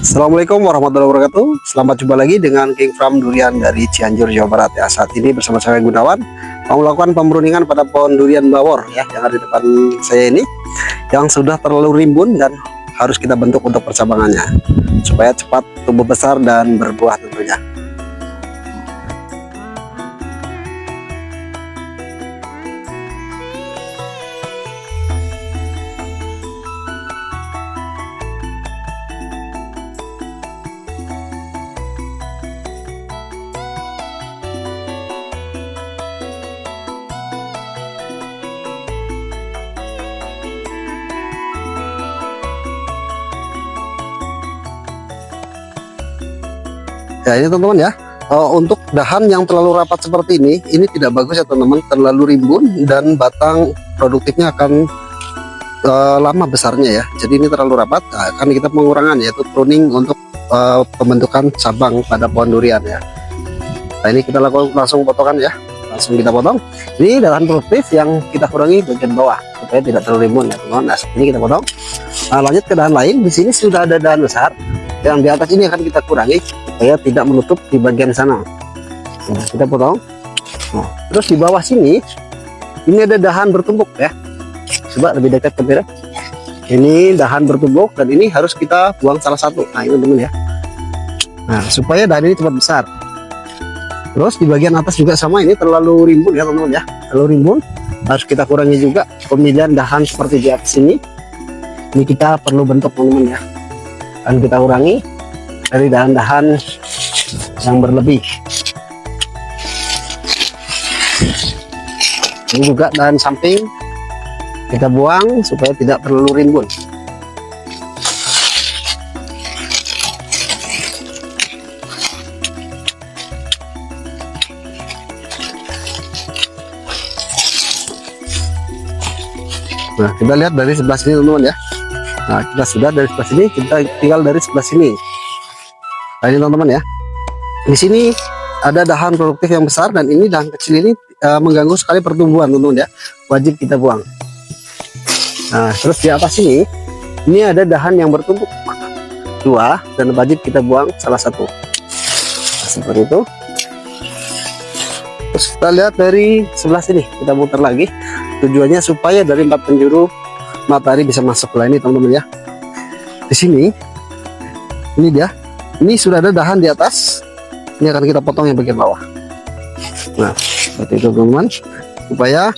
Assalamualaikum warahmatullahi wabarakatuh. Selamat jumpa lagi dengan King Farm Durian dari Cianjur, Jawa Barat ya. Saat ini bersama saya Gunawan mau melakukan pemruningan pada pohon durian bawor ya yang ada di depan saya ini, yang sudah terlalu rimbun dan harus kita bentuk untuk percabangannya supaya cepat tumbuh besar dan berbuah tentunya. Ya ini teman-teman ya, untuk dahan yang terlalu rapat seperti ini tidak bagus ya teman-teman, terlalu rimbun dan batang produktifnya akan lama besarnya ya. Jadi ini terlalu rapat, akan kita pengurangan yaitu pruning untuk pembentukan cabang pada pohon durian ya. Nah ini kita lakukan langsung potongan ya, langsung kita potong. Ini dahan produktif yang kita kurangi bagian bawah supaya tidak terlalu rimbun ya teman-teman. Nah ini kita potong. Nah, lanjut ke dahan lain. Di sini sudah ada dahan besar yang di atas ini akan kita kurangi supaya tidak menutup di bagian sana. Nah, kita potong. Nah, terus di bawah sini ini ada dahan bertumbuk ya. Coba lebih dekat ke kamera. Ini dahan bertumbuk dan ini harus kita buang salah satu. Nah ini teman ya. Nah supaya dahan ini cepat besar. Terus di bagian atas juga sama, ini terlalu rimbun ya teman-teman ya. Terlalu rimbun, harus kita kurangi juga pemilihan dahan seperti di atas ini. Ini kita perlu bentuk teman-teman ya. Dan kita kurangi dari dahan-dahan yang berlebih. Ini juga dahan samping kita buang supaya tidak terlalu rimbun. Nah kita lihat dari sebelah sini teman-teman ya. Nah kita sudah dari sebelah sini, kita tinggal dari sebelah sini. Nah ini teman-teman ya, di sini ada dahan produktif yang besar dan ini dahan kecil ini mengganggu sekali pertumbuhan teman-teman ya, wajib kita buang. Nah terus di atas ini ada dahan yang bertumpuk dua dan wajib kita buang salah satu. Nah, seperti itu. Terus kita lihat dari sebelah sini, kita muter lagi. Tujuannya supaya dari 4 penjuru matahari bisa masuk. Lah ini teman-teman ya. Di sini ini dia. Ini sudah ada dahan di atas. Ini akan kita potong yang bagian bawah. Nah, seperti itu teman-teman. Supaya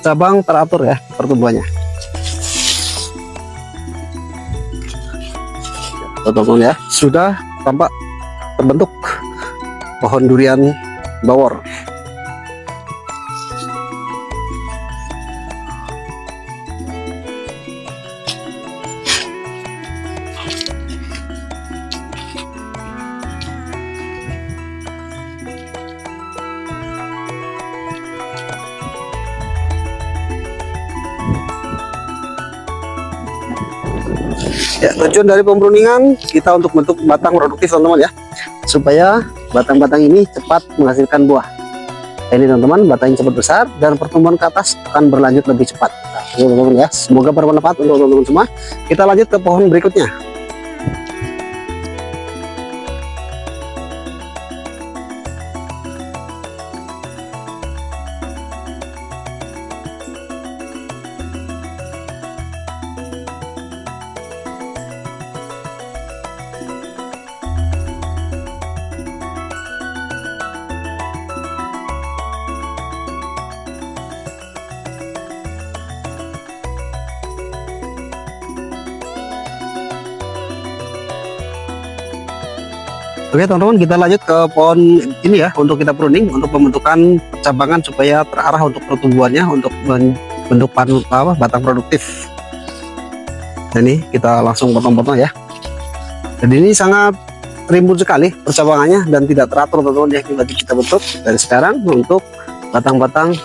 cabang teratur ya pertumbuhannya. Teman-teman ya, sudah tampak terbentuk pohon durian bawor. Ya, tujuan dari pemruningan kita untuk bentuk batang produktif teman-teman ya, supaya batang-batang ini cepat menghasilkan buah. Nah, ini teman-teman, batang cepat besar dan pertumbuhan ke atas akan berlanjut lebih cepat. Nah, ini teman-teman ya, semoga bermanfaat untuk teman-teman semua. Kita lanjut ke pohon berikutnya. Oke teman-teman, kita lanjut ke pohon ini ya, untuk kita pruning untuk pembentukan percabangan supaya terarah untuk pertumbuhannya, untuk bentuk batang produktif. Dan ini kita langsung potong-potong ya. Jadi ini sangat rimbun sekali percabangannya dan tidak teratur teman-teman ya. Kita bentuk dari sekarang untuk batang-batang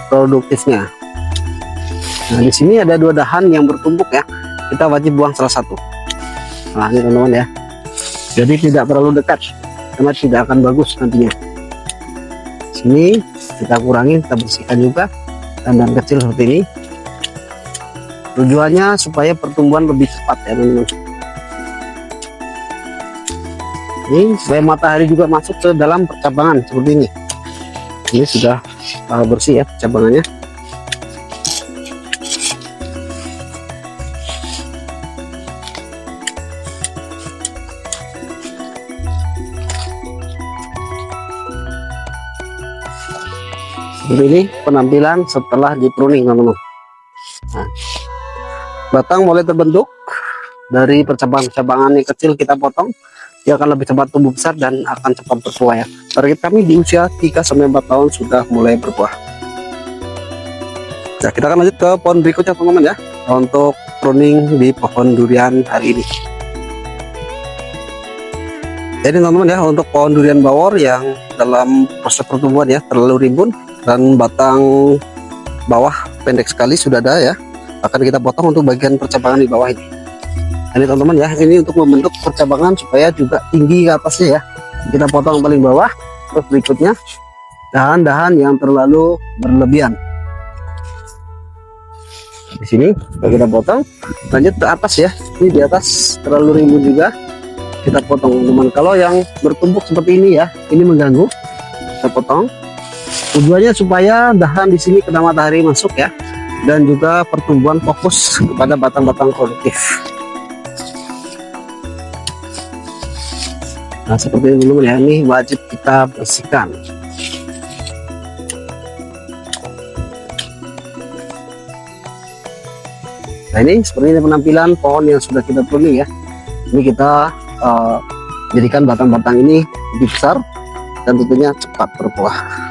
produktifnya. Nah di sini ada 2 dahan yang bertumpuk ya, kita wajib buang salah satu. Nah ini teman-teman ya. Jadi tidak terlalu dekat karena tidak akan bagus nantinya. Sini kita kurangi, kita bersihkan juga tandan kecil seperti ini. Tujuannya supaya pertumbuhan lebih cepat ya teman-teman. Ini supaya matahari juga masuk ke dalam percabangan seperti ini. Ini sudah bersih ya percabangannya. Seperti ini penampilan setelah di pruning, teman-teman. Nah, batang mulai terbentuk dari percabangan-percabangan yang kecil kita potong, dia akan lebih cepat tumbuh besar dan akan cepat berbuah ya. Target kami di usia 3-4 tahun sudah mulai berbuah. Nah, kita akan lanjut ke pohon berikutnya, teman-teman ya, untuk pruning di pohon durian hari ini. Jadi teman-teman ya, untuk pohon durian bawor yang dalam proses pertumbuhan ya terlalu rimbun dan batang bawah pendek sekali sudah ada ya, akan kita potong untuk bagian percabangan di bawah ini. Ini teman-teman ya, ini untuk membentuk percabangan supaya juga tinggi ke atasnya ya. Kita potong paling bawah. Terus berikutnya dahan-dahan yang terlalu berlebihan di sini kita potong. Lanjut ke atas ya, ini di atas terlalu rimbun juga kita potong, teman-teman. Kalau yang bertumpuk seperti ini ya, ini mengganggu, kita potong. Tujuannya supaya dahan di sini kena matahari masuk ya, dan juga pertumbuhan fokus kepada batang-batang produktif. Nah seperti ini dulu ya, ini wajib kita bersihkan. Nah ini seperti ini penampilan pohon yang sudah kita pruning ya. Ini kita jadikan batang-batang ini lebih besar dan tentunya cepat berbuah.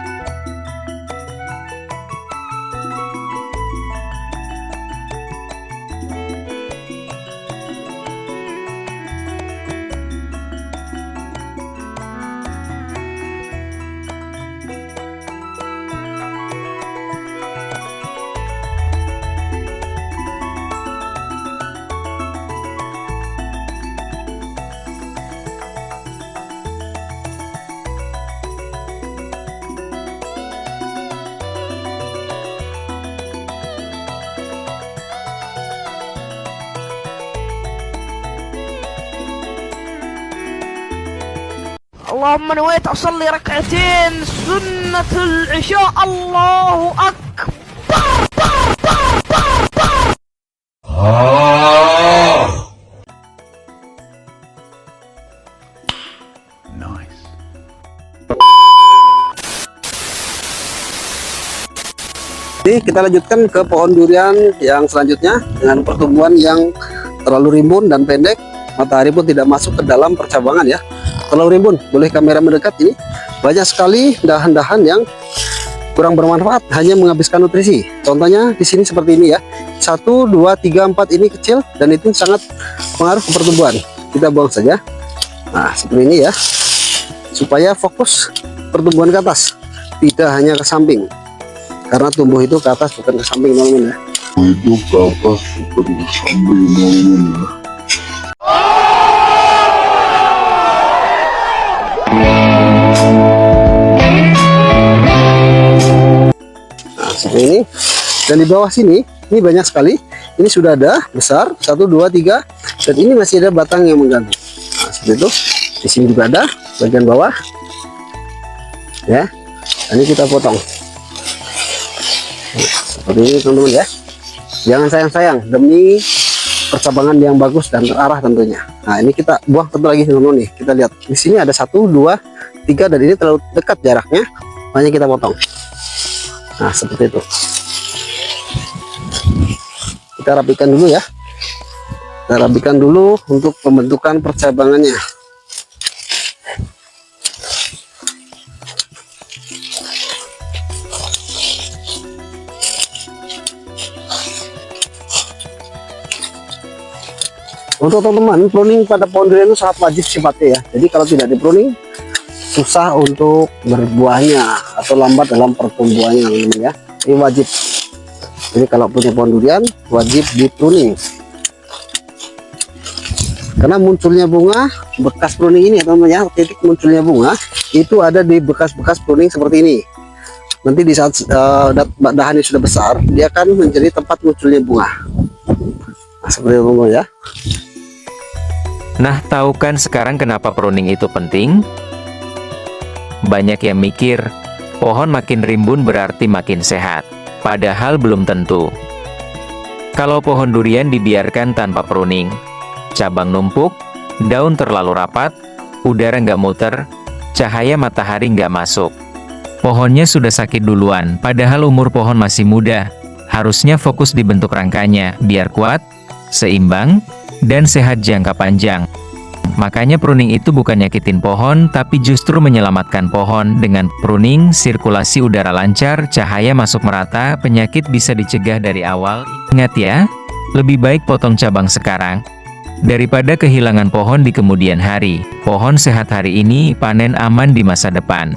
اللهم نويت أصلي ركعتين سنة العشاء. الله أكبر. Nice. Jadi kita lanjutkan ke pohon durian yang selanjutnya dengan pertumbuhan yang terlalu rimbun dan pendek. Matahari pun tidak masuk ke dalam percabangan ya. Terlalu rimbun, boleh kamera mendekat. Ini banyak sekali dahan-dahan yang kurang bermanfaat, hanya menghabiskan nutrisi. Contohnya di sini seperti ini ya, 1, 2, 3, 4 ini kecil dan itu sangat pengaruh ke pertumbuhan. Kita buang saja. Nah seperti ini ya, supaya fokus pertumbuhan ke atas, tidak hanya ke samping, karena tumbuh itu ke atas bukan ke samping, teman-teman ya. Itu ke atas bukan ke samping, teman-teman ya. Seperti ini, dan di bawah sini ini banyak sekali, ini sudah ada besar 1, 2, 3 dan ini masih ada batang yang mengganggu. Nah, seperti itu. Di sini juga ada bagian bawah ya, ini kita potong seperti ini, teman-teman ya. Jangan sayang-sayang demi percabangan yang bagus dan terarah tentunya. Nah ini kita buang satu lagi, teman-teman nih. Kita lihat di sini ada 1, 2, 3 dan ini terlalu dekat jaraknya, makanya kita potong. Nah seperti itu. Kita rapikan dulu ya. Kita rapikan dulu untuk pembentukan percabangannya. Untuk teman-teman, pruning pada pohon durian itu sangat wajib sifatnya ya. Jadi kalau tidak di pruning, susah untuk berbuahnya atau lambat dalam pertumbuhannya, teman-teman ya. Ini wajib. Jadi kalau punya pohon durian wajib di pruning. Karena munculnya bunga bekas pruning ini ya, teman-teman ya. Titik munculnya bunga itu ada di bekas-bekas pruning seperti ini. Nanti di saat dahannya sudah besar, dia akan menjadi tempat munculnya bunga. Nah, seperti itu, teman-teman ya. Nah, tahu kan sekarang kenapa pruning itu penting? Banyak yang mikir, pohon makin rimbun berarti makin sehat. Padahal belum tentu. Kalau pohon durian dibiarkan tanpa pruning, cabang numpuk, daun terlalu rapat, udara nggak muter, cahaya matahari nggak masuk. Pohonnya sudah sakit duluan, padahal umur pohon masih muda. Harusnya fokus dibentuk rangkanya, biar kuat, seimbang, dan sehat jangka panjang. Makanya pruning itu bukan nyakitin pohon, tapi justru menyelamatkan pohon. Dengan pruning, sirkulasi udara lancar, cahaya masuk merata, penyakit bisa dicegah dari awal. Ingat ya, lebih baik potong cabang sekarang, daripada kehilangan pohon di kemudian hari. Pohon sehat hari ini, panen aman di masa depan.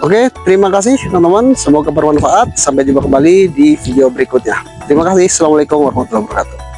Oke, terima kasih teman-teman. Semoga bermanfaat. Sampai jumpa kembali di video berikutnya. Terima kasih. Assalamualaikum warahmatullahi wabarakatuh.